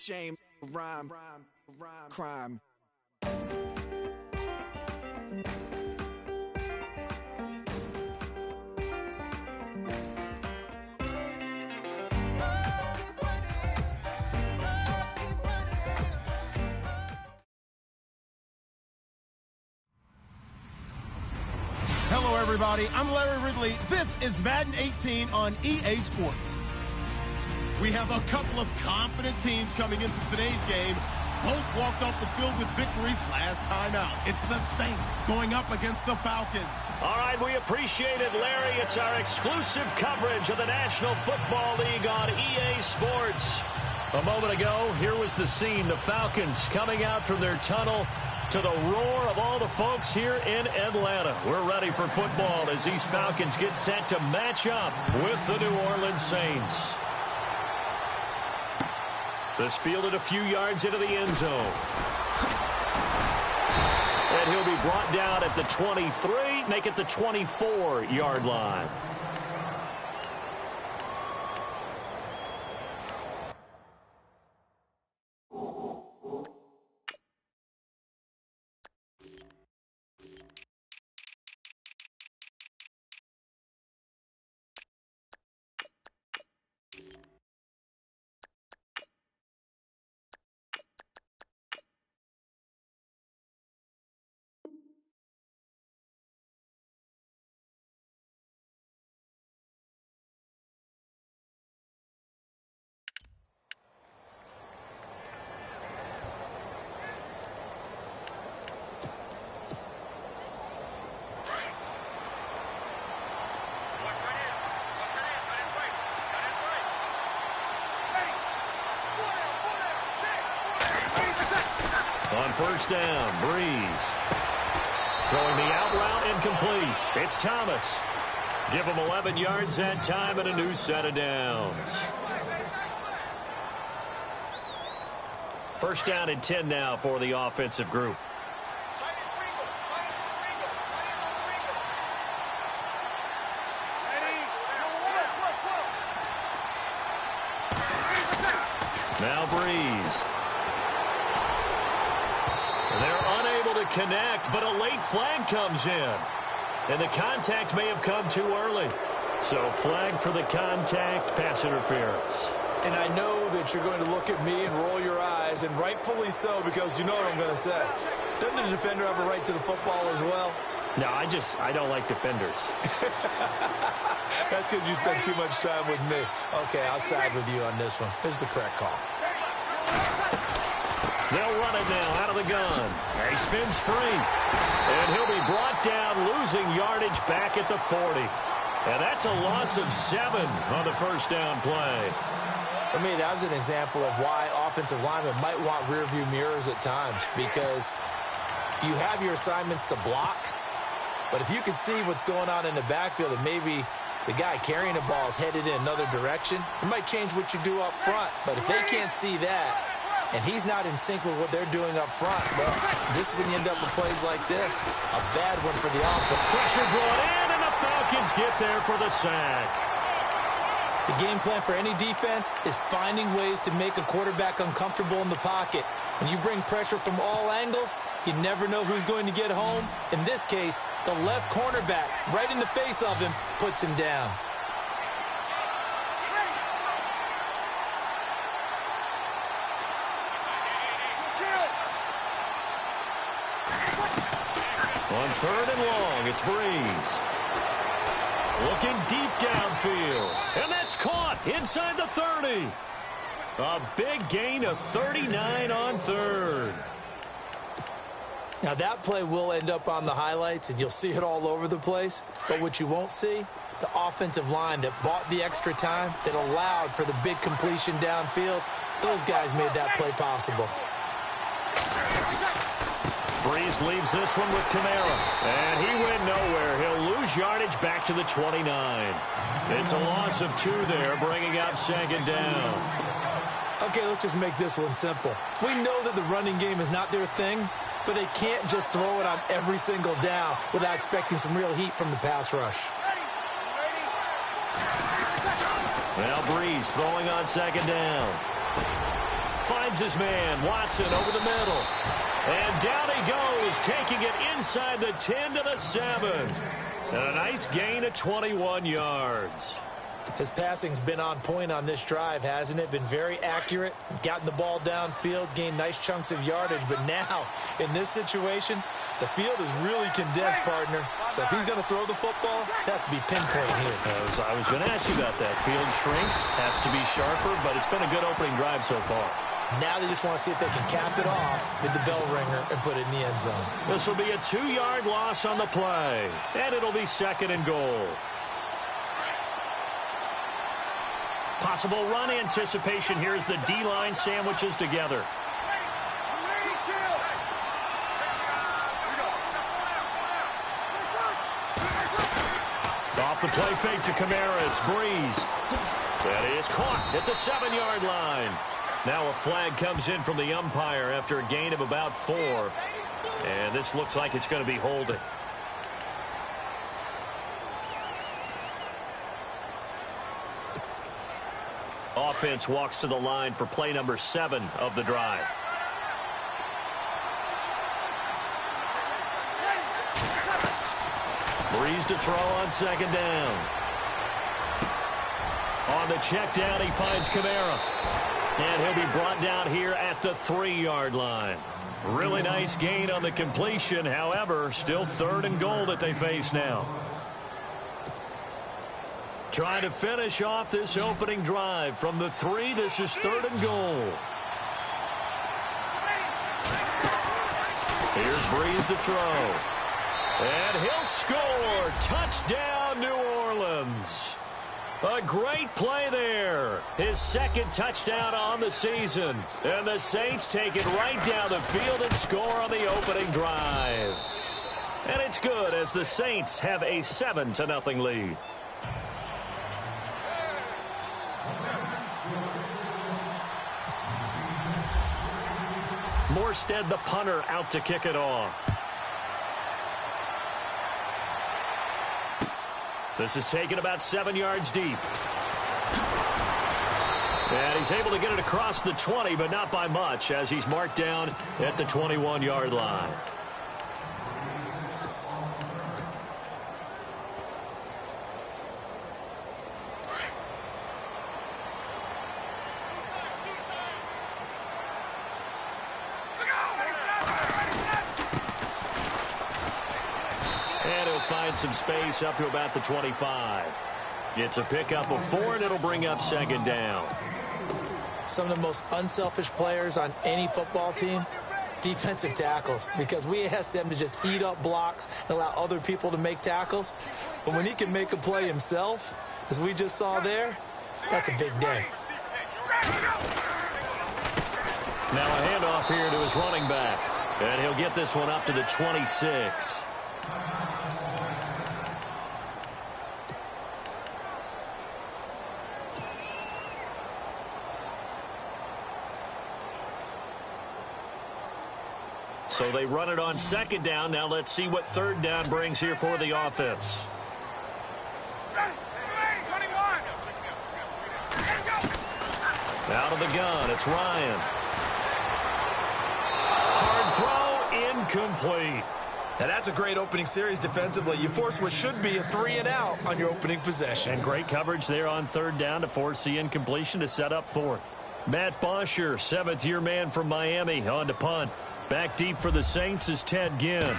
shame, rhyme, crime. Hello, everybody. I'm Larry Ridley. This is Madden 18 on EA Sports. We have a couple of confident teams coming into today's game. Both walked off the field with victories last time out. It's the Saints going up against the Falcons. All right, we appreciate it, Larry. It's our exclusive coverage of the National Football League on EA Sports. A moment ago, here was the scene. The Falcons coming out from their tunnel to the roar of all the folks here in Atlanta. We're ready for football as these Falcons get set to match up with the New Orleans Saints. This fielded a few yards into the end zone. And he'll be brought down at the 23, make it the 24-yard line. On first down, Breeze. Throwing the out route incomplete. It's Thomas. Give him 11 yards that time and a new set of downs. First down and 10 now for the offensive group. Now Breeze. They're unable to connect, but a late flag comes in. And the contact may have come too early. So flag for the contact, pass interference. And I know that you're going to look at me and roll your eyes, and rightfully so, because you know what I'm going to say. Doesn't the defender have a right to the football as well? No, I don't like defenders. That's because you spend too much time with me. Okay, I'll side with you on this one. This is the correct call. They'll run it now out of the gun. He spins free. And he'll be brought down, losing yardage back at the 40. And that's a loss of 7 on the first down play. For me, that was an example of why offensive linemen might want rearview mirrors at times, because you have your assignments to block, but if you can see what's going on in the backfield and maybe the guy carrying the ball is headed in another direction, it might change what you do up front. But if they can't see that, and he's not in sync with what they're doing up front, well, this is when you end up with plays like this. A bad one for the offense. Pressure brought in, and the Falcons get there for the sack. The game plan for any defense is finding ways to make a quarterback uncomfortable in the pocket. When you bring pressure from all angles, you never know who's going to get home. In this case, the left cornerback, right in the face of him, puts him down. On third and long, it's Breeze. Looking deep downfield. And that's caught inside the 30. A big gain of 39 on third. Now, that play will end up on the highlights, and you'll see it all over the place. But what you won't see, the offensive line that bought the extra time, that allowed for the big completion downfield, those guys made that play possible. Breeze leaves this one with Kamara. And he went nowhere. He'll lose yardage back to the 29. It's a loss of 2 there, bringing up second down. Okay, let's just make this one simple. We know that the running game is not their thing, but they can't just throw it on every single down without expecting some real heat from the pass rush. Now Breeze throwing on second down. Finds finds his man. Watson over the middle. And down he goes, taking it inside the 10 to the 7. And a nice gain of 21 yards. His passing's been on point on this drive, hasn't it? Been very accurate, gotten the ball downfield, gained nice chunks of yardage. But now, in this situation, the field is really condensed, partner. So if he's going to throw the football, that could be pinpoint here. As I was going to ask you about that. Field shrinks, has to be sharper, but it's been a good opening drive so far. Now they just want to see if they can cap it off with the bell ringer and put it in the end zone. This will be a 2-yard loss on the play, and it'll be 2nd and goal. Possible run anticipation here as the D-line sandwiches together. Off the play fake to Kamara, it's Breeze. That is caught at the 7-yard line. Now a flag comes in from the umpire after a gain of about 4. And this looks like it's going to be holding. Offense walks to the line for play number 7 of the drive. Breeze to throw on 2nd down. On the check down, he finds Kamara. And he'll be brought down here at the 3-yard line. Really nice gain on the completion. However, still 3rd and goal that they face now. Trying to finish off this opening drive from the 3. This is 3rd and goal. Here's Breeze to throw. And he'll score. Touchdown, New Orleans. A great play there. His 2nd touchdown on the season. And the Saints take it right down the field and score on the opening drive. And it's good as the Saints have a 7-0 lead. Morstead, the punter, out to kick it off. This is taken about 7 yards deep. And he's able to get it across the 20, but not by much, as he's marked down at the 21-yard line. Find some space up to about the 25. It's a pickup of 4, and it'll bring up 2nd down. Some of the most unselfish players on any football team, defensive tackles, because we ask them to just eat up blocks and allow other people to make tackles. But when he can make a play himself, as we just saw there, that's a big day. Now a handoff here to his running back, and he'll get this one up to the 26. So they run it on 2nd down. Now let's see what 3rd down brings here for the offense. Out of the gun, it's Ryan. Hard throw, incomplete. Now that's a great opening series defensively. You force what should be a 3-and-out on your opening possession. And great coverage there on 3rd down to force the incompletion to set up 4th. Matt Bosher, 7th-year man from Miami, on to punt. Back deep for the Saints is Ted Ginn.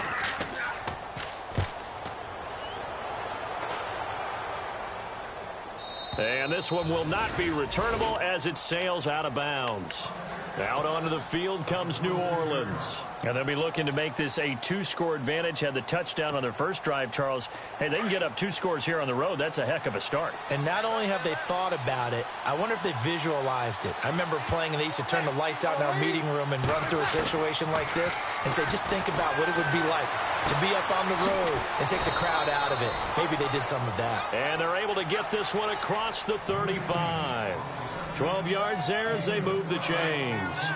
And this one will not be returnable as it sails out of bounds. Out onto the field comes New Orleans. And they'll be looking to make this a 2-score advantage. Had the touchdown on their first drive, Charles. Hey, they can get up 2 scores here on the road. That's a heck of a start. And not only have they thought about it, I wonder if they visualized it. I remember playing and they used to turn the lights out in our meeting room and run through a situation like this and say, just think about what it would be like to be up on the road and take the crowd out of it. Maybe they did some of that. And they're able to get this one across the 35. 12 yards there as they move the chains.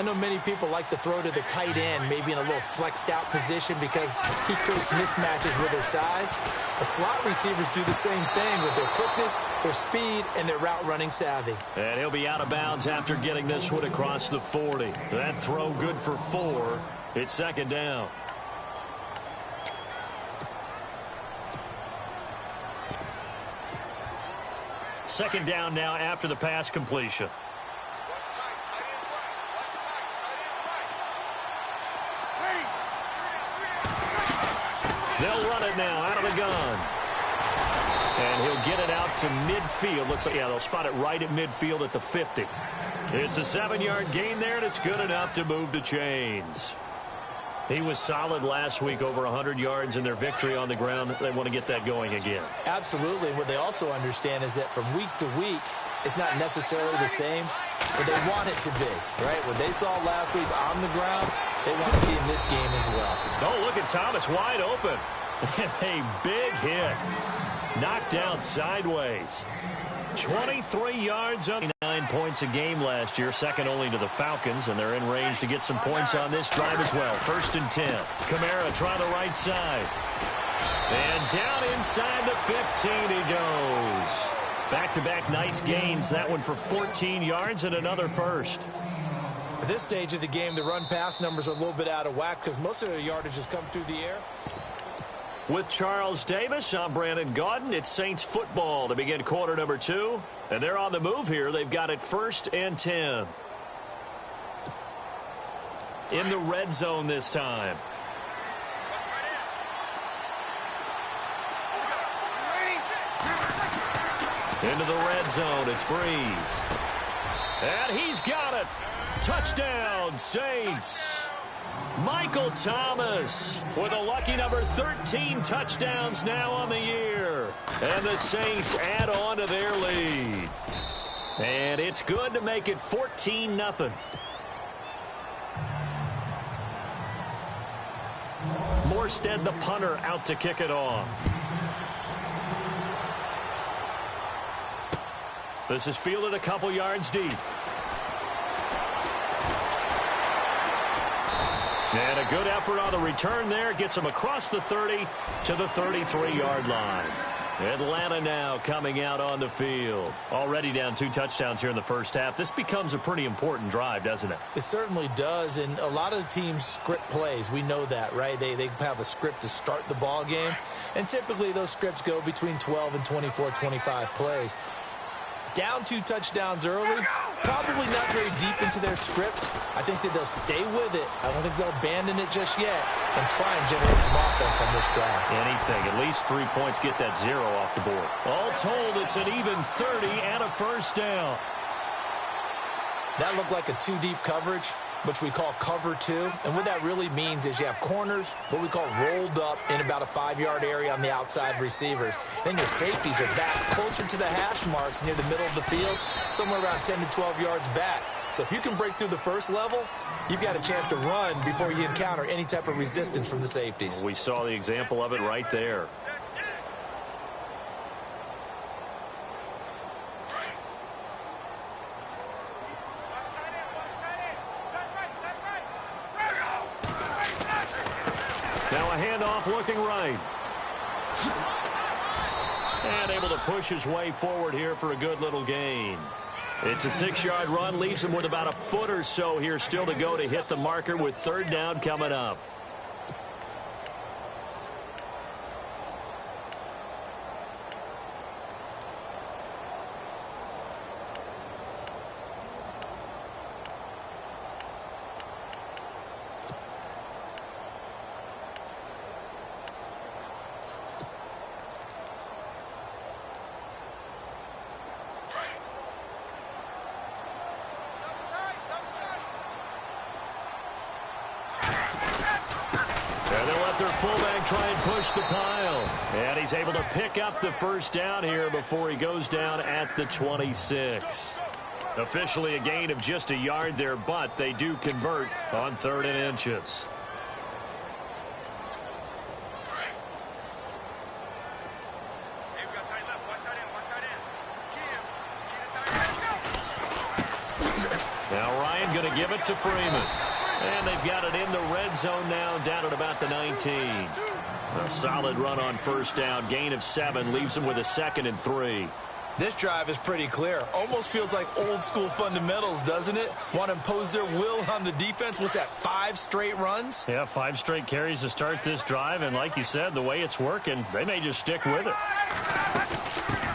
I know many people like to throw to the tight end, maybe in a little flexed out position because he creates mismatches with his size. The slot receivers do the same thing with their quickness, their speed, and their route running savvy. And he'll be out of bounds after getting this one across the 40. That throw good for 4. It's second down. Second down now after the pass completion. They'll run it now out of the gun. And he'll get it out to midfield. Looks like, yeah, they'll spot it right at midfield at the 50. It's a 7-yard gain there, and it's good enough to move the chains. He was solid last week, over 100 yards in their victory on the ground. They want to get that going again. Absolutely. What they also understand is that from week to week, it's not necessarily the same, but they want it to be, right? What they saw last week on the ground, they want to see in this game as well. Oh, look at Thomas wide open. A big hit. Knocked down sideways. 23 yards up. 9 points a game last year, second only to the Falcons, and they're in range to get some points on this drive as well. 1st and 10. Kamara try the right side. And down inside the 15 he goes. Back-to-back nice gains. That one for 14 yards and another first. At this stage of the game, the run-pass numbers are a little bit out of whack because most of their yardage has come through the air. With Charles Davis, I'm Brandon Gaudin. It's Saints football to begin quarter number 2. And they're on the move here. They've got it 1st and 10. In the red zone this time. Into the red zone, it's Breeze. And he's got it. Touchdown, Saints. Michael Thomas with a lucky number 13 touchdowns now on the year. And the Saints add on to their lead. And it's good to make it 14-0. Morstead, the punter, out to kick it off. This is fielded a couple yards deep. And a good effort on the return there. Gets him across the 30 to the 33-yard line. Atlanta now coming out on the field. Already down 2 touchdowns here in the first half. This becomes a pretty important drive, doesn't it? It certainly does, and a lot of the teams script plays. We know that, right? They have a script to start the ball game, and typically those scripts go between 12 and 24, 25 plays. Down 2 touchdowns early, probably not very deep into their script. I think that they'll stay with it. I don't think they'll abandon it just yet and try and generate some offense on this drive. Anything. At least 3 points, get that 0 off the board. All told, it's an even 30 and a first down. That looked like a 2-deep coverage, which we call cover 2. And what that really means is you have corners, what we call rolled up in about a 5-yard area on the outside receivers. Then your safeties are back closer to the hash marks near the middle of the field, somewhere around 10 to 12 yards back. So if you can break through the first level, you've got a chance to run before you encounter any type of resistance from the safeties. We saw the example of it right there. Now a handoff looking right. And able to push his way forward here for a good little gain. It's a 6-yard run, leaves him with about a foot or so here still to go to hit the marker with 3rd down coming up. Their fullback try and push the pile. And he's able to pick up the first down here before he goes down at the 26. Officially a gain of just a yard there, but they do convert on 3rd and inches. Now Ryan going to give it to Freeman. And they've got it in the red zone now, down at about the 19. A solid run on first down. Gain of 7 leaves them with a 2nd and 3. This drive is pretty clear. Almost feels like old school fundamentals, doesn't it? Want to impose their will on the defense. What's that, 5 straight runs? Yeah, 5 straight carries to start this drive. And like you said, the way it's working, they may just stick with it.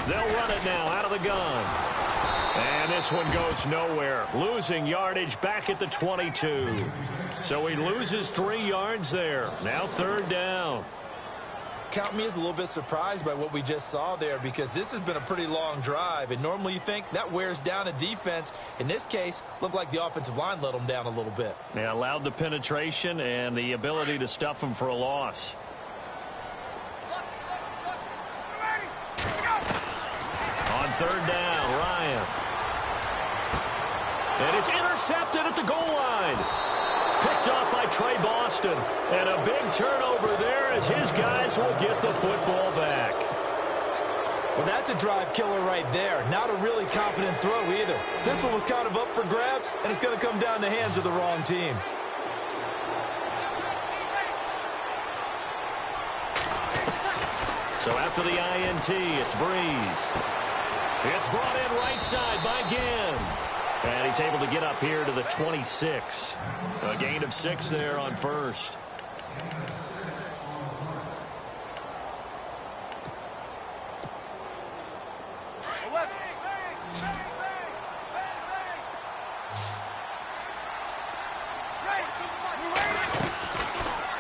They'll run it now out of the gun. And this one goes nowhere. Losing yardage back at the 22. So he loses 3 yards there. Now 3rd down. Count me as a little bit surprised by what we just saw there, because this has been a pretty long drive, and normally you think that wears down a defense. In this case, looked like the offensive line let them down a little bit. They allowed the penetration and the ability to stuff them for a loss. On 3rd down, Ryan. And it's intercepted at the goal line. Picked off by Trey Boston. And a big turnover there as his guys will get the football back. Well, that's a drive killer right there. Not a really confident throw either. This one was kind of up for grabs, and it's going to come down the hands of the wrong team. So after the INT, it's Breeze. It's brought in right side by Ginn. And he's able to get up here to the 26. A gain of 6 there on first.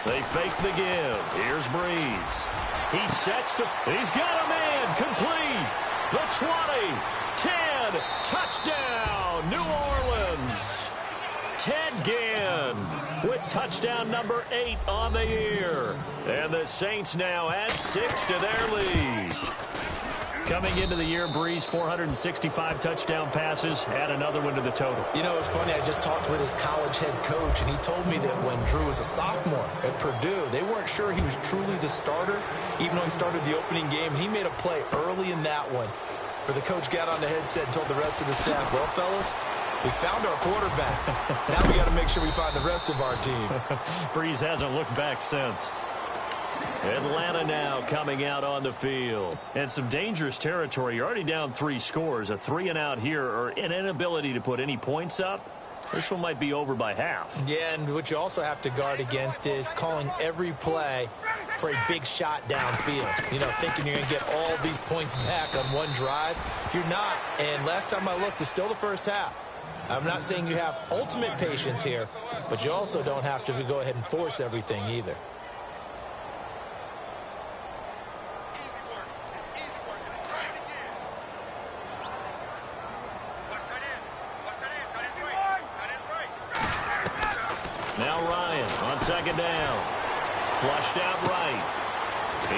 They fake the give. Here's Breeze. He sets to... He's got a man. Complete. The 20. 10. Touchdown. New Orleans. Ted Ginn with touchdown number 8 on the year. And the Saints now add 6 to their lead. Coming into the year, Breeze, 465 touchdown passes. Add another one to the total. You know, it's funny. I just talked with his college head coach, and he told me that when Drew was a sophomore at Purdue, they weren't sure he was truly the starter, even though he started the opening game. And he made a play early in that one where the coach got on the headset and told the rest of the staff, well, fellas, we found our quarterback. Now we got to make sure we find the rest of our team. Breeze hasn't looked back since. Atlanta now coming out on the field. And some dangerous territory. You're already down 3 scores. A 3-and-out here, or an inability to put any points up. This one might be over by half. Yeah, and what you also have to guard against is calling every play for a big shot downfield. You know, thinking you're going to get all these points back on one drive. You're not. And last time I looked, it's still the first half. I'm not saying you have ultimate patience here, but you also don't have to go ahead and force everything either. Now Ryan on 2nd down. Flushed out right.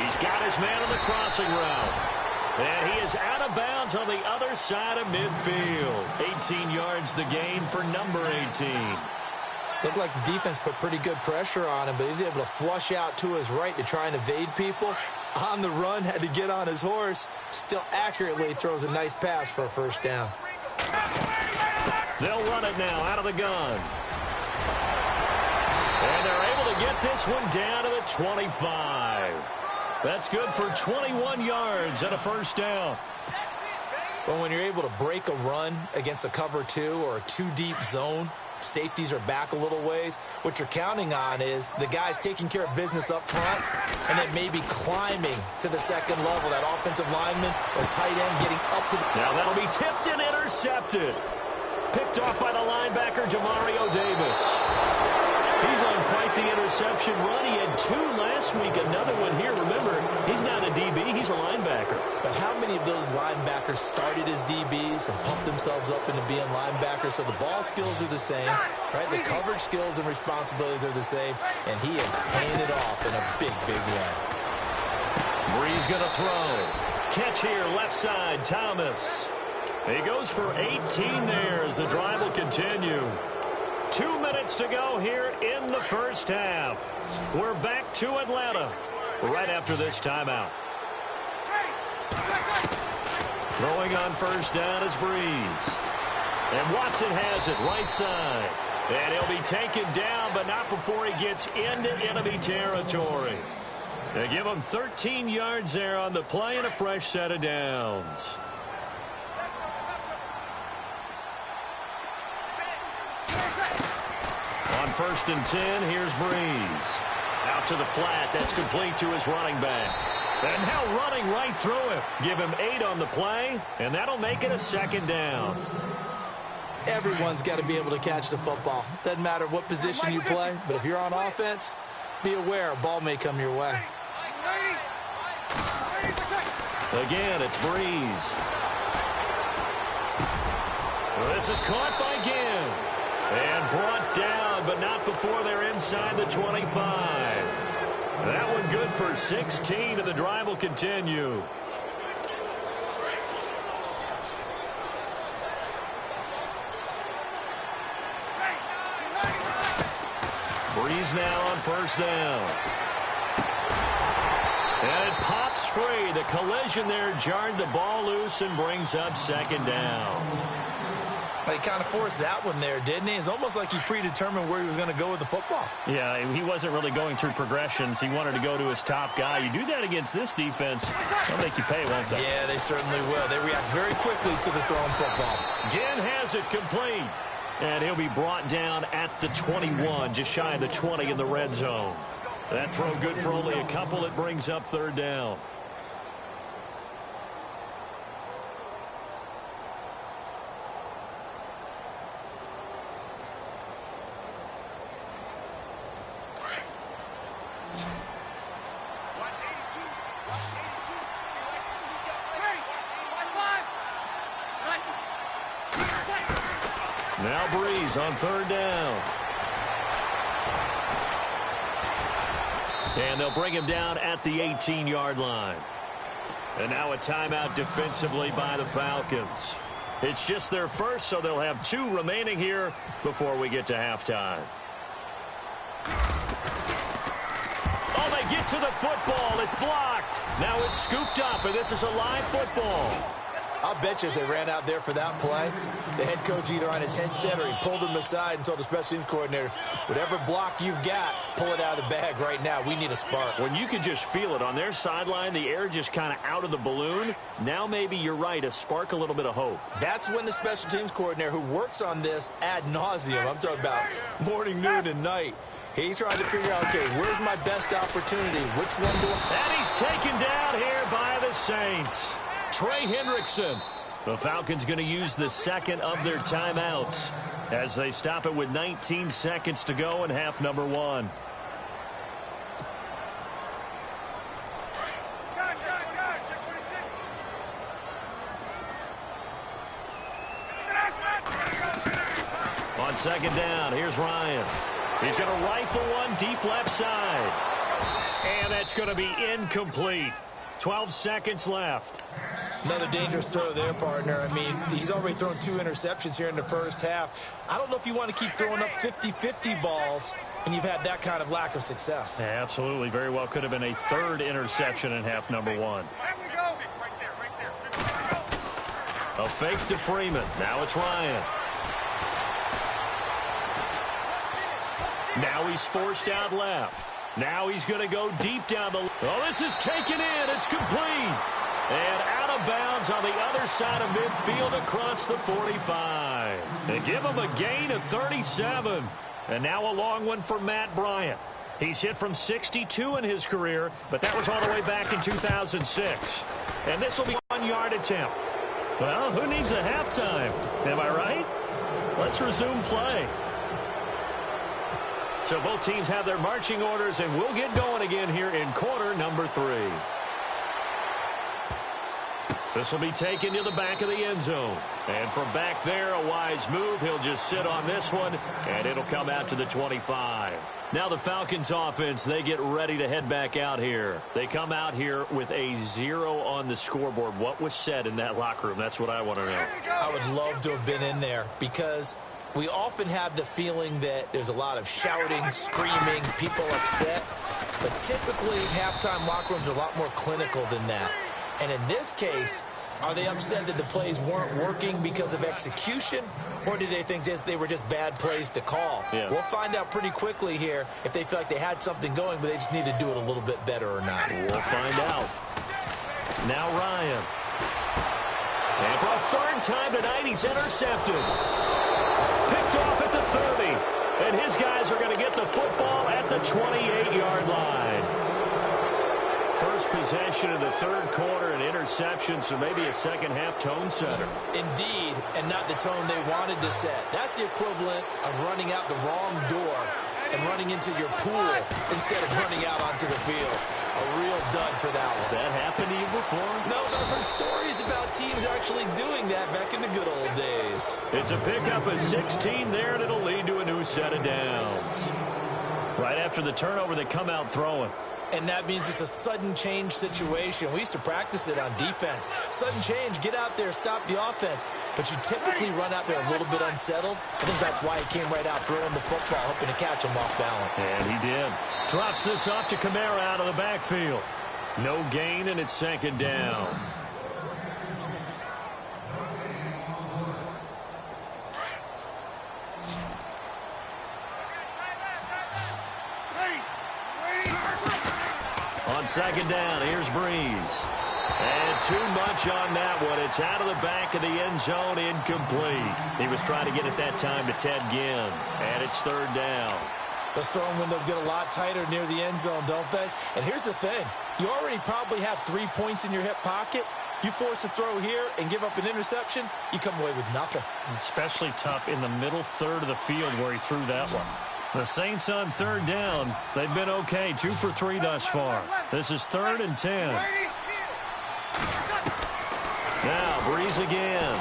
He's got his man on the crossing route. And he is out of bounds on the other side of midfield. 18 yards the gain for number 18. Looked like the defense put pretty good pressure on him, but he's able to flush out to his right to try and evade people. On the run, had to get on his horse. Still accurately throws a nice pass for a first down. They'll run it now out of the gun. And they're able to get this one down to the 25. That's good for 21 yards and a first down. Well, when you're able to break a run against a cover 2 or a 2-deep zone, safeties are back a little ways. What you're counting on is the guys taking care of business up front and then maybe climbing to the second level. That offensive lineman or tight end getting up to the... Now that'll be tipped and intercepted. Picked off by the linebacker, Jamario Davis. He's on quite the interception run. He had 2 last week, another one here. Remember, he's not a DB, he's a linebacker. But how many of those linebackers started as DBs and pumped themselves up into being linebackers? So the ball skills are the same, right? The coverage skills and responsibilities are the same, and he is paying it off in a big, big way. Breeze going to throw. Catch here, left side, Thomas. He goes for 18 there as the drive will continue. 2 minutes to go here in the first half. We're back to Atlanta right after this timeout. Throwing on first down is Breeze. And Watson has it right side. And he'll be taken down, but not before he gets into enemy territory. They give him 13 yards there on the play and a fresh set of downs. On 1st and 10, here's Breeze. Out to the flat. That's complete to his running back. And now running right through him. Give him 8 on the play, and that'll make it a 2nd down. Everyone's got to be able to catch the football. Doesn't matter what position you play, but if you're on offense, be aware a ball may come your way. Again, it's Breeze. This is caught by Ginn. And brought down, but not before they're inside the 25. That one good for 16, and the drive will continue. Breeze now on 1st down. And it pops free. The collision there jarred the ball loose and brings up 2nd down. He kind of forced that one there, didn't he? It's almost like he predetermined where he was going to go with the football. Yeah, he wasn't really going through progressions. He wanted to go to his top guy. You do that against this defense, they'll make you pay, won't they? Yeah, they certainly will. They react very quickly to the thrown football. Ginn has it complete. And he'll be brought down at the 21, just shy of the 20 in the red zone. That throw good for only a couple. It brings up 3rd down. Now Breeze on 3rd down. And they'll bring him down at the 18-yard line. And now a timeout defensively by the Falcons. It's just their first, so they'll have 2 remaining here before we get to halftime. Oh, they get to the football. It's blocked. Now it's scooped up, and this is a live football. I'll bet you as they ran out there for that play, the head coach either on his headset or he pulled him aside and told the special teams coordinator, whatever block you've got, pull it out of the bag right now. We need a spark. When you can just feel it on their sideline, the air just kind of out of the balloon, now maybe you're right, a spark, a little bit of hope. That's when the special teams coordinator who works on this ad nauseum, I'm talking about morning, noon, and night, he's trying to figure out, okay, where's my best opportunity? Which one do I... And he's taken down here by the Saints. Trey Hendrickson. The Falcons going to use the 2nd of their timeouts as they stop it with 19 seconds to go in half number 1. On 2nd down, here's Ryan. He's going to rifle one deep left side. And that's going to be incomplete. 12 seconds left. Another dangerous throw there, partner. I mean, he's already thrown 2 interceptions here in the first half. I don't know if you want to keep throwing up 50-50 balls and you've had that kind of lack of success. Yeah, absolutely. Very well could have been a 3rd interception in half number 1. A fake to Freeman. Now it's Ryan. Now he's forced out left. Now he's going to go deep down the... Oh, this is taken in. It's complete. And out of bounds on the other side of midfield across the 45. They give him a gain of 37. And now a long one for Matt Bryant. He's hit from 62 in his career, but that was all the way back in 2006. And this will be a 1-yard attempt. Well, who needs a halftime? Am I right? Let's resume play. So both teams have their marching orders, and we'll get going again here in quarter number 3. This will be taken to the back of the end zone. And from back there, a wise move. He'll just sit on this one, and it'll come out to the 25. Now the Falcons offense, they get ready to head back out here. They come out here with a 0 on the scoreboard. What was said in that locker room? That's what I want to know. I would love to have been in there because we often have the feeling that there's a lot of shouting, screaming, people upset. But typically, halftime locker rooms are a lot more clinical than that. And in this case, Are they upset that the plays weren't working because of execution, or did they think they were just bad plays to call? Yeah. We'll find out pretty quickly here if they feel like they had something going, but they just need to do it a little bit better or not. We'll find out. Now Ryan. And for a third time tonight, he's intercepted. Picked off at the 30. And his guys are going to get the football at the 28-yard line. First possession in the third quarter, an interception, so maybe a second-half tone setter. Indeed, and not the tone they wanted to set. That's the equivalent of running out the wrong door and running into your pool instead of running out onto the field. A real dud for that one. Has that happened to you before? No, I've heard stories about teams actually doing that back in the good old days. It's a pickup of 16 there, and it'll lead to a new set of downs. Right after the turnover, they come out throwing. And that means it's a sudden change situation. We used to practice it on defense. Sudden change, get out there, stop the offense. But you typically run out there a little bit unsettled. I think that's why he came right out throwing the football, hoping to catch him off balance. And he did. Drops this off to Kamara out of the backfield. No gain, and it's second down. On second down, here's Breeze. And too much on that one. It's out of the back of the end zone, incomplete. He was trying to get it that time to Ted Ginn. And it's third down. Those throwing windows get a lot tighter near the end zone, don't they? And here's the thing. You already probably have 3 points in your hip pocket. You force a throw here and give up an interception, you come away with nothing. Especially tough in the middle third of the field where he threw that one. The Saints on third down. They've been okay. 2 for 3 thus far. This is 3rd and 10. Now, Breeze again.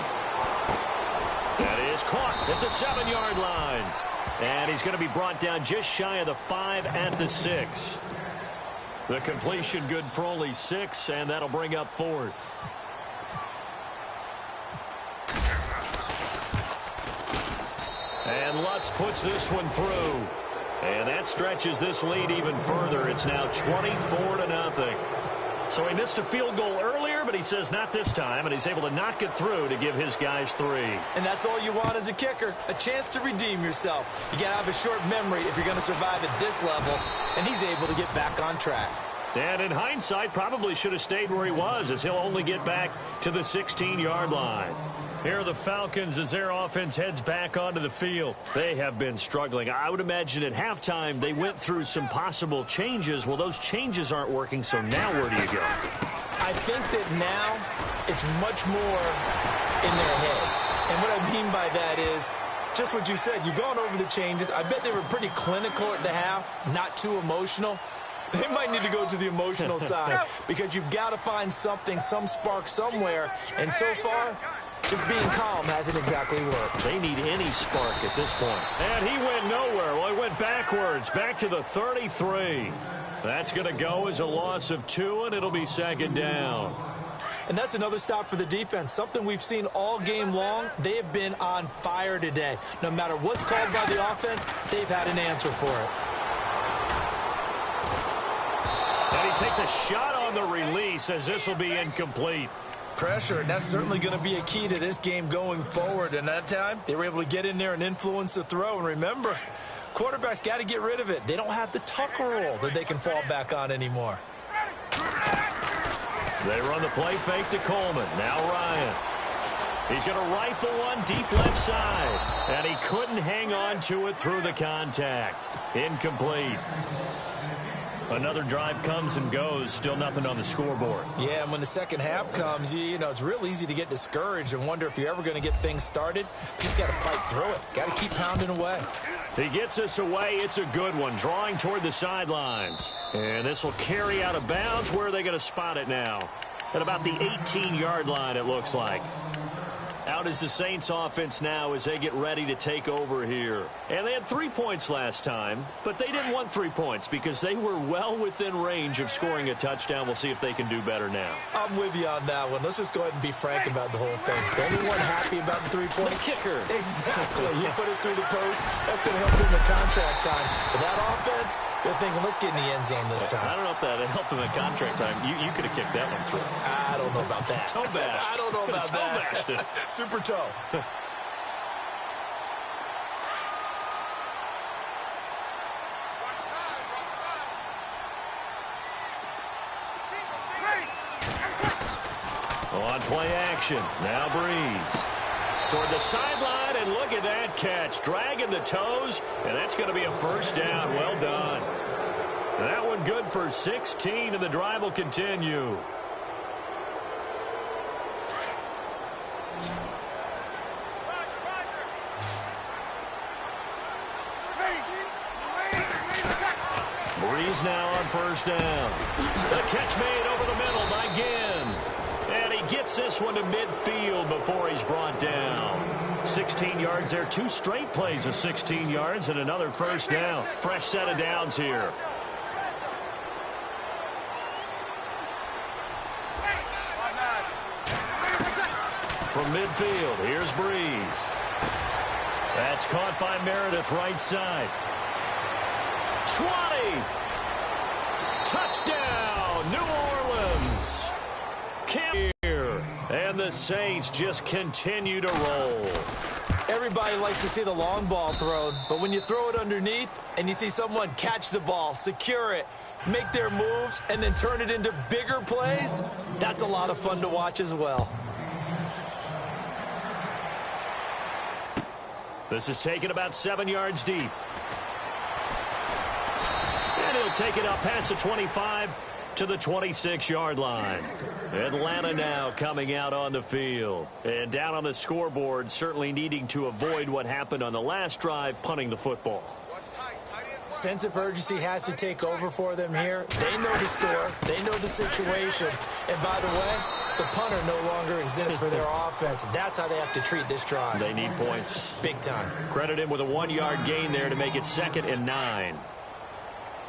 That is caught at the 7-yard line. And he's going to be brought down just shy of the 5 at the 6. The completion good for only 6, and that'll bring up 4th. And Lutz puts this one through. And that stretches this lead even further. It's now 24-0. So he missed a field goal earlier, but he says not this time, and he's able to knock it through to give his guys 3. And that's all you want as a kicker, a chance to redeem yourself. You got to have a short memory if you're going to survive at this level, and he's able to get back on track. And in hindsight, probably should have stayed where he was, as he'll only get back to the 16-yard line. Here are the Falcons as their offense heads back onto the field. They have been struggling. I would imagine at halftime they went through some possible changes. Well, those changes aren't working, so now where do you go? I think that now it's much more in their head. And what I mean by that is just what you said. You've gone over the changes. I bet they were pretty clinical at the half, not too emotional. They might need to go to the emotional side because you've got to find something, some spark somewhere. And so far, just being calm hasn't exactly worked. They need any spark at this point. And he went nowhere. Well, he went backwards, back to the 33. That's going to go as a loss of 2, and it'll be second down. And that's another stop for the defense, something we've seen all game long. They have been on fire today. No matter what's called by the offense, they've had an answer for it. And he takes a shot on the release as this will be incomplete. Pressure, and that's certainly going to be a key to this game going forward. And that time, they were able to get in there and influence the throw. And remember, quarterbacks got to get rid of it. They don't have the tuck roll that they can fall back on anymore. They run the play fake to Coleman. Now Ryan. He's going to rifle one deep left side. And he couldn't hang on to it through the contact. Incomplete. Another drive comes and goes. Still nothing on the scoreboard. Yeah, and when the second half comes, you know, it's real easy to get discouraged and wonder if you're ever going to get things started. You just got to fight through it. Got to keep pounding away. He gets us away. It's a good one. Drawing toward the sidelines. And this will carry out of bounds. Where are they going to spot it now? At about the 18-yard line, it looks like. Out is the Saints offense now as they get ready to take over here. And they had 3 points last time, but they didn't want 3 points because they were well within range of scoring a touchdown. We'll see if they can do better now. I'm with you on that one. Let's just go ahead and be frank about the whole thing. The only one happy about the 3-point. The kicker. Exactly. You put it through the post. That's going to help him in contract time. But that offense, they're thinking, let's get in the end zone this time. I don't know if that helped him in contract time. You could have kicked that one through. I don't know about that. Toe bash. I don't know about that. Bashed. Super toe. On play action. Now Breeze. Toward the sideline, and look at that catch. Dragging the toes, and that's going to be a first down. Well done. That one good for 16, and the drive will continue. Breeze now on first down. The catch made over the middle by Ginn. And he gets this one to midfield before he's brought down. 16 yards there. 2 straight plays of 16 yards and another first down. Fresh set of downs here. From midfield, here's Breeze. That's caught by Meredith, right side. 20. Touchdown, New Orleans. Here. And the Saints just continue to roll. Everybody likes to see the long ball thrown, but when you throw it underneath and you see someone catch the ball, secure it, make their moves, and then turn it into bigger plays, that's a lot of fun to watch as well. This is taken about 7 yards deep. And he'll take it up past the 25 to the 26-yard line. Atlanta now coming out on the field. And down on the scoreboard, certainly needing to avoid what happened on the last drive, punting the football. Sense of urgency has to take over for them here. They know the score. They know the situation. And by the way, the punter no longer exists for their offense. That's how they have to treat this drive. They need points. Big time. Credit him with a 1-yard gain there to make it 2nd and 9.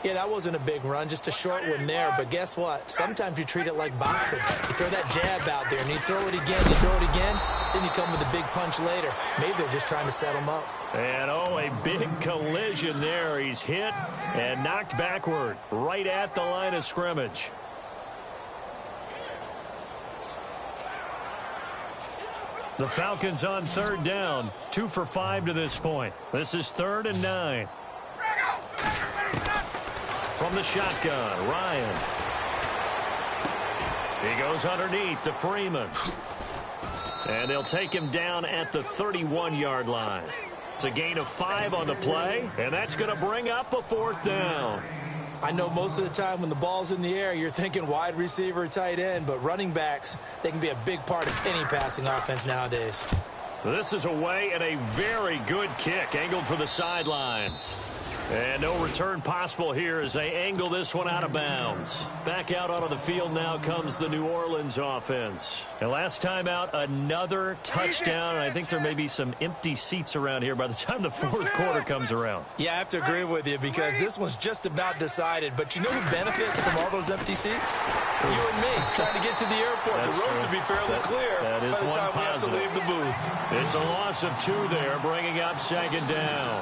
Yeah, that wasn't a big run, just a short one there. But guess what? Sometimes you treat it like boxing. You throw that jab out there, and you throw it again, you throw it again, then you come with a big punch later. Maybe they're just trying to set them up. And, oh, a big collision there. He's hit and knocked backward right at the line of scrimmage. The Falcons on 3rd down, 2 for 5 to this point. This is 3rd and 9. From the shotgun, Ryan. He goes underneath to Freeman. And they'll take him down at the 31-yard line. It's a gain of 5 on the play, and that's going to bring up a 4th down. I know most of the time when the ball's in the air, you're thinking wide receiver, tight end, but running backs, they can be a big part of any passing offense nowadays. This is away and a very good kick, angled for the sidelines. And no return possible here as they angle this one out of bounds. Back out onto the field now comes the New Orleans offense. And last time out, another touchdown. And I think there may be some empty seats around here by the time the 4th quarter comes around. Yeah, I have to agree with you because this one's just about decided. But you know who benefits from all those empty seats? You and me, trying to get to the airport. That's the road true. to be fairly clear that is by the time one we have to leave the booth. It's a loss of 2 there, bringing up 2nd down.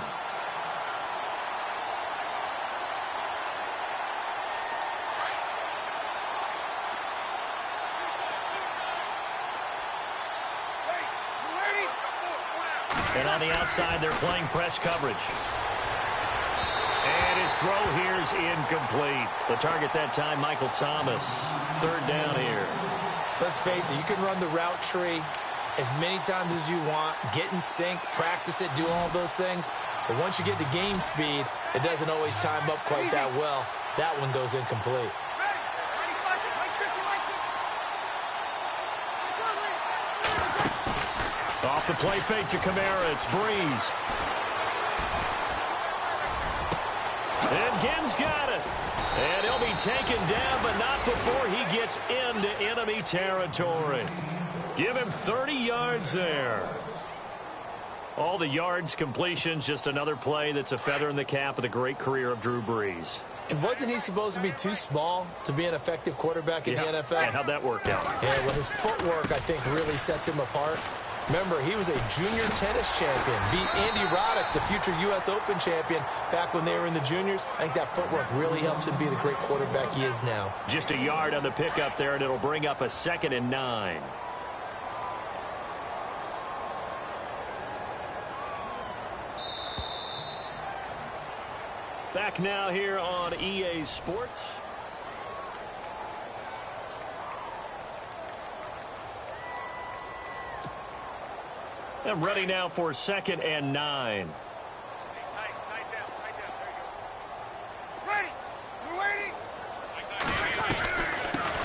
And on the outside, they're playing press coverage. And his throw here is incomplete. The target that time, Michael Thomas. 3rd down here. Let's face it, you can run the route tree as many times as you want, get in sync, practice it, do all those things. But once you get to game speed, it doesn't always time up quite that well. That one goes incomplete. Off the play fake to Kamara, it's Breeze. And Ginn's got it. And he'll be taken down, but not before he gets into enemy territory. Give him 30 yards there. All the yards, completions, just another play that's a feather in the cap of the great career of Drew Brees. And wasn't he supposed to be too small to be an effective quarterback in the NFL? Yeah, how'd that work out? Yeah, well, his footwork, I think, really sets him apart. Remember, he was a junior tennis champion, beat Andy Roddick, the future U.S. Open champion, back when they were in the juniors. I think that footwork really helps him be the great quarterback he is now. Just a yard on the pickup there, and it'll bring up a 2nd and 9. Back now here on EA Sports. And ready now for 2nd and 9. Tight down. There you go. Ready. We're waiting.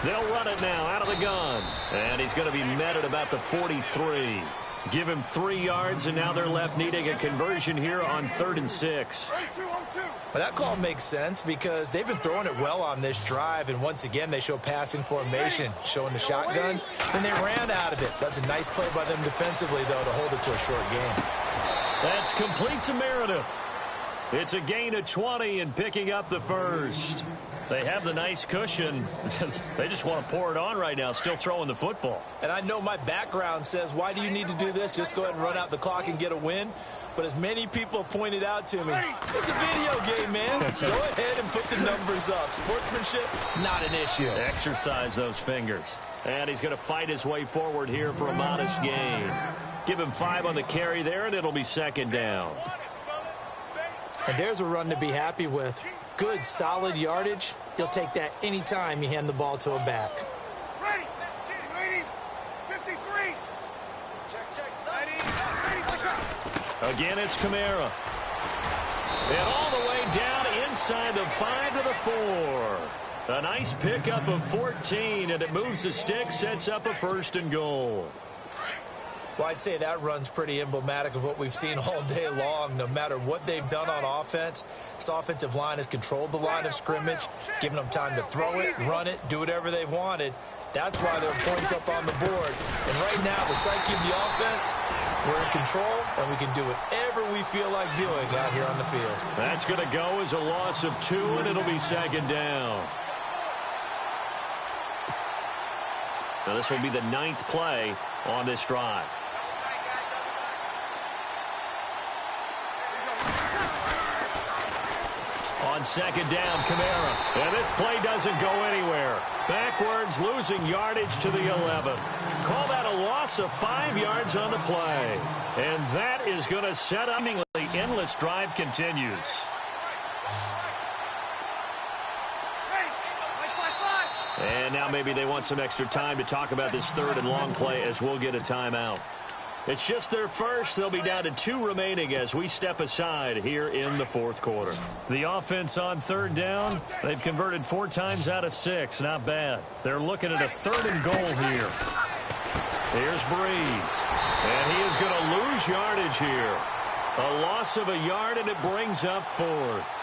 They'll run it now out of the gun. And he's going to be met at about the 43. Give him 3 yards, and now they're left needing a conversion here on 3rd and 6. Well, that call makes sense because they've been throwing it well on this drive, and once again, they show passing formation, showing the shotgun, and they ran out of it. That's a nice play by them defensively, though, to hold it to a short game. That's complete to Meredith. It's a gain of 20 and picking up the first. They have the nice cushion. They just want to pour it on right now, still throwing the football. And I know my background says, why do you need to do this? Just go ahead and run out the clock and get a win. But as many people pointed out to me, it's a video game, man. Go ahead and put the numbers up. Sportsmanship, not an issue. Exercise those fingers. And he's going to fight his way forward here for a modest gain. Give him 5 on the carry there, and it'll be 2nd down. And there's a run to be happy with. Good, solid yardage. He'll take that anytime you hand the ball to a back. Ready. Waiting. 53. Check. Ready. Push up. Again, it's Kamara. And all the way down inside the 5 to the 4. A nice pickup of 14, and it moves the stick, sets up a 1st and goal. Well, I'd say that run's pretty emblematic of what we've seen all day long. No matter what they've done on offense, this offensive line has controlled the line of scrimmage, given them time to throw it, run it, do whatever they've wanted. That's why there are points up on the board. And right now, the psyche of the offense, we're in control, and we can do whatever we feel like doing out here on the field. That's going to go as a loss of 2, and it'll be 2nd down. Now, this will be the 9th play on this drive. On 2nd down, Kamara. And this play doesn't go anywhere. Backwards, losing yardage to the 11. Call that a loss of 5 yards on the play. And that is going to set up. The endless drive continues. And now maybe they want some extra time to talk about this 3rd and long play as we'll get a timeout. It's just their first. They'll be down to 2 remaining as we step aside here in the 4th quarter. The offense on 3rd down, they've converted 4 times out of 6. Not bad. They're looking at a 3rd and goal here. Here's Breeze. And he is going to lose yardage here. A loss of a yard, and it brings up 4th.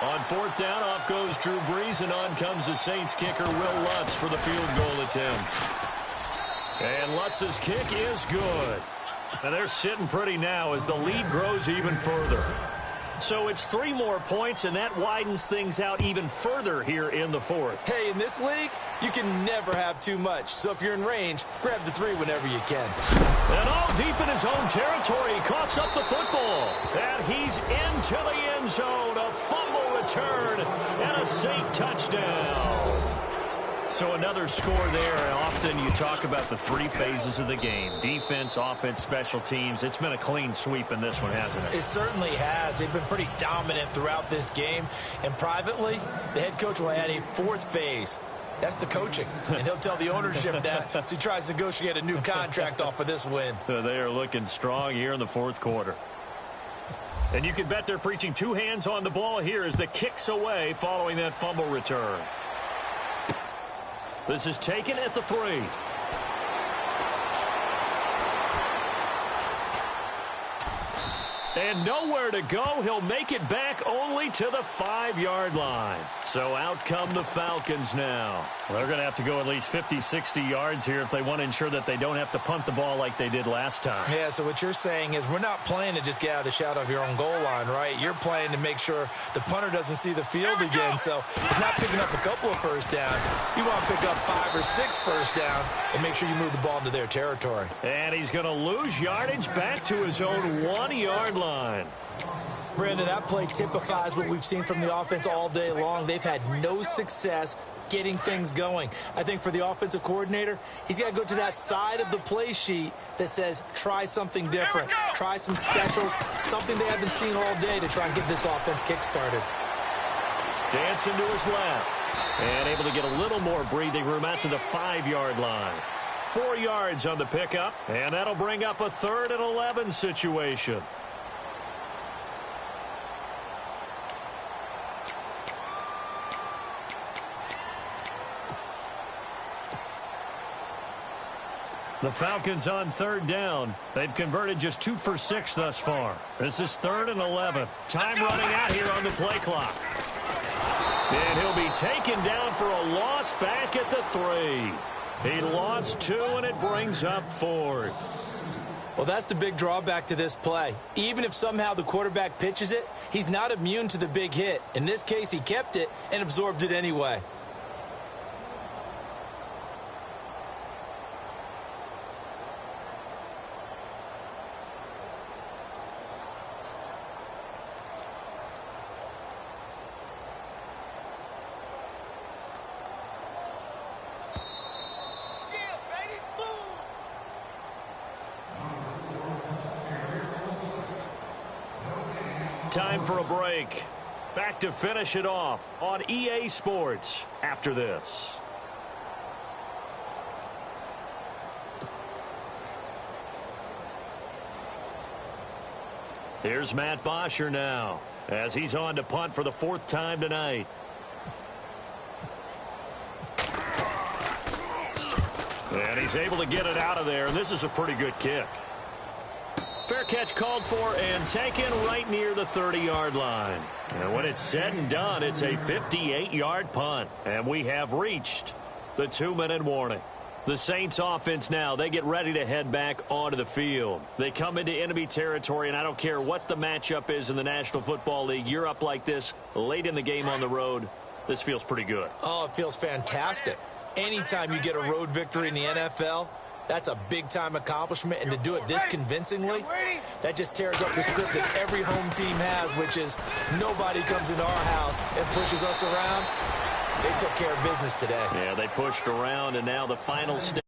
On 4th down, off goes Drew Brees, and on comes the Saints kicker, Will Lutz, for the field goal attempt. And Lutz's kick is good. And they're sitting pretty now as the lead grows even further. So it's 3 more points, and that widens things out even further here in the 4th. Hey, in this league, you can never have too much. So if you're in range, grab the 3 whenever you can. And all deep in his own territory, he coughs up the football. And he's into the end zone. A fumble return and a Saint touchdown. So another score there, and often you talk about the 3 phases of the game. Defense, offense, special teams. It's been a clean sweep in this one, hasn't it? It certainly has. They've been pretty dominant throughout this game. And privately, the head coach will add a 4th phase. That's the coaching. And he'll tell the ownership that as he tries to negotiate a new contract off of this win. They are looking strong here in the 4th quarter. And you can bet they're preaching 2 hands on the ball here as the kick's away following that fumble return. This is taken at the 3. And nowhere to go. He'll make it back only to the 5-yard line. So out come the Falcons now. They're going to have to go at least 50, 60 yards here if they want to ensure that they don't have to punt the ball like they did last time. Yeah, so what you're saying is we're not playing to just get out of the shadow of your own goal line, right? You're playing to make sure the punter doesn't see the field again. So he's not picking up a couple of first downs. You want to pick up 5 or 6 first downs and make sure you move the ball into their territory. And he's going to lose yardage back to his own 1-yard line. Brandon, that play typifies what we've seen from the offense all day long. They've had no success getting things going. I think for the offensive coordinator, he's got to go to that side of the play sheet that says try something different, try some specials, something they haven't seen all day to try and get this offense kick-started. Dancing to his left and able to get a little more breathing room out to the 5-yard line. 4 yards on the pickup, and that'll bring up a 3rd and 11 situation. The Falcons on 3rd down. They've converted just 2 for 6 thus far. This is 3rd and 11. Time running out here on the play clock. And he'll be taken down for a loss back at the 3. He lost 2, and it brings up 4th. Well, that's the big drawback to this play. Even if somehow the quarterback pitches it, he's not immune to the big hit. In this case, he kept it and absorbed it anyway. Time for a break. Back to finish it off on EA Sports after this. Here's Matt Bosher now as he's on to punt for the 4th time tonight. And he's able to get it out of there, and this is a pretty good kick. Fair catch called for and taken right near the 30-yard line. And when it's said and done, it's a 58-yard punt. And we have reached the 2-minute warning. The Saints offense now, they get ready to head back onto the field. They come into enemy territory, and I don't care what the matchup is in the National Football League. You're up like this late in the game on the road. This feels pretty good. Oh, it feels fantastic. Anytime you get a road victory in the NFL, that's a big-time accomplishment, and to do it this convincingly, that just tears up the script that every home team has, which is nobody comes into our house and pushes us around. They took care of business today. Yeah, they pushed around, and now the final step.